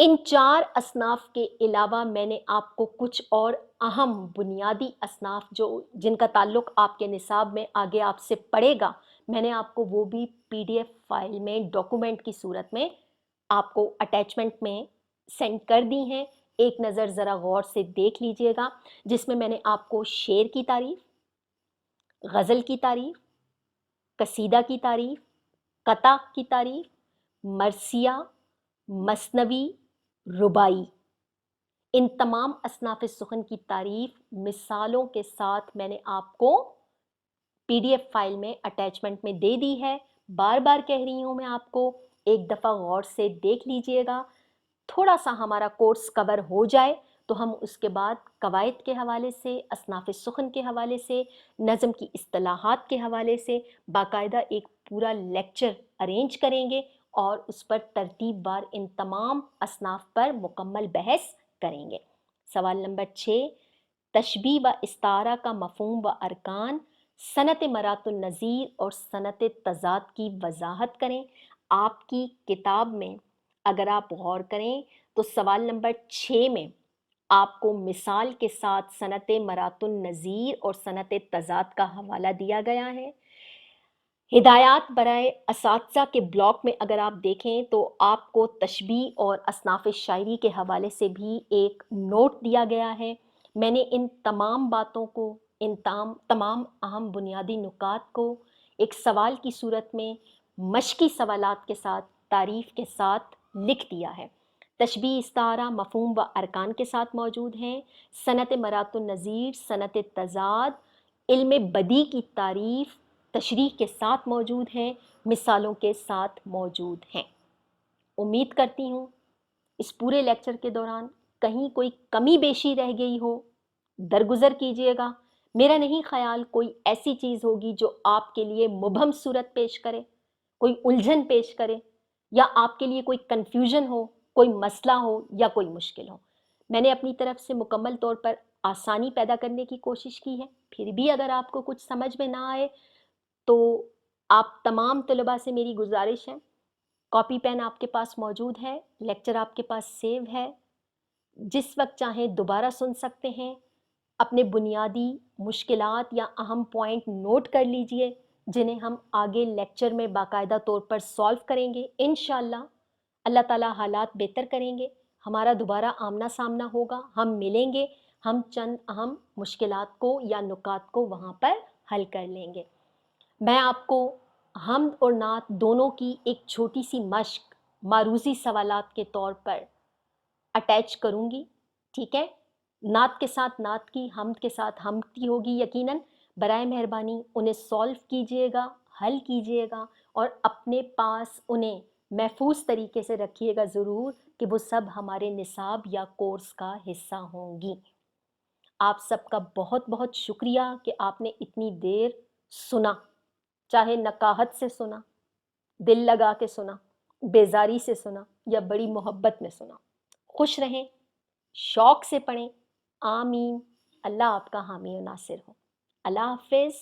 ان 4 اصناف کے علاوہ میں نے آپ کو کچھ اور اہم بنیادی اصناف جو جن کا تعلق آپ کے نصاب میں آگے آپ سے پڑے گا، میں نے آپ کو وہ بھی PDF فائل میں ڈاکومنٹ کی صورت میں آپ کو اٹیچمنٹ میں سینڈ کر دی ہیں. ایک نظر ذرا غور سے دیکھ لیجئے گا، جس میں نے آپ کو شعر کی تعریف، غزل کی تعریف، قصیدہ کی تعریف، قطع کی تعریف، مرثیہ، مثنوی، رباعی، ان تمام اصناف سخن کی تعریف مثالوں کے ساتھ میں نے آپ کو PDF فائل میں اٹیچمنٹ میں دے دی ہے. بار بار کہہ رہی ہوں میں آپ کو، ایک دفعہ غور سے دیکھ لیجئے گا. تھوڑا سا ہمارا کورس کور ہو جائے تو ہم اس کے بعد قواعد کے حوالے سے، اصناف سخن کے حوالے سے، نظم کی اصطلاحات کے حوالے سے باقاعدہ ایک پورا لیکچر ارینج کریں گے اور اس پر ترتیب بار ان تمام اصناف پر مکمل بحث کریں گے. سوال نمبر 6، تشبیہ و استعارہ کا مفہوم و ارکان، صنعت مرات النظیر اور صنعت تضاد کی وضاحت کریں. آپ کی کتاب میں اگر آپ غور کریں تو سوال نمبر 6 میں آپ کو مثال کے ساتھ صنعت مرات النظیر اور صنعت تضاد کا حوالہ دیا گیا ہے. ہدایات برائے اساتذہ کے بلاک میں اگر آپ دیکھیں تو آپ کو تشبیہ اور اصناف شاعری کے حوالے سے بھی ایک نوٹ دیا گیا ہے. میں نے ان تمام باتوں کو، ان تمام اہم بنیادی نکات کو ایک سوال کی صورت میں مشقی سوالات کے ساتھ، تعریف کے ساتھ لکھ دیا ہے. تشبیہ استعارہ مفہوم و ارکان کے ساتھ موجود ہیں. صنعت مرات النظیر، صنعت تضاد، علم بدیع کی تعریف تشریح کے ساتھ موجود ہیں، مثالوں کے ساتھ موجود ہیں. امید کرتی ہوں اس پورے لیکچر کے دوران کہیں کوئی کمی بیشی رہ گئی ہو، درگزر کیجئے گا. میرا نہیں خیال کوئی ایسی چیز ہوگی جو آپ کے لیے مبہم صورت پیش کرے، کوئی الجھن پیش کرے، یا آپ کے لیے کوئی کنفیوژن ہو، کوئی مسئلہ ہو یا کوئی مشکل ہو. میں نے اپنی طرف سے مکمل طور پر آسانی پیدا کرنے کی کوشش کی ہے. پھر بھی اگر آپ کو کچھ سمجھ میں نہ آئے تو آپ تمام طلباء سے میری گزارش ہے، کاپی پین آپ کے پاس موجود ہے، لیکچر آپ کے پاس سیو ہے، جس وقت چاہیں دوبارہ سن سکتے ہیں. اپنے بنیادی مشکلات یا اہم پوائنٹ نوٹ کر لیجئے جنہیں ہم آگے لیکچر میں باقاعدہ طور پر سالو کریں گے. انشاءاللہ اللہ تعالیٰ حالات بہتر کریں گے، ہمارا دوبارہ آمنا سامنا ہوگا، ہم ملیں گے، ہم چند اہم مشکلات کو یا نکات کو وہاں پر حل کر لیں گے. میں آپ کو حمد اور نعت دونوں کی ایک چھوٹی سی مشق معروضی سوالات کے طور پر اٹیچ کروں گی، ٹھیک ہے؟ نعت کے ساتھ نعت کی، حمد کے ساتھ حمد کی ہوگی یقیناً. برائے مہربانی انہیں سالو کیجئے گا، حل کیجئے گا اور اپنے پاس انہیں محفوظ طریقے سے رکھیے گا ضرور کہ وہ سب ہمارے نصاب یا کورس کا حصہ ہوں گی. آپ سب کا بہت بہت شکریہ کہ آپ نے اتنی دیر سنا، چاہے نقاہت سے سنا، دل لگا کے سنا، بیزاری سے سنا یا بڑی محبت میں سنا. خوش رہیں، شوق سے پڑھیں. آمین. اللہ آپ کا حامی و ناصر ہو. اللہ حافظ.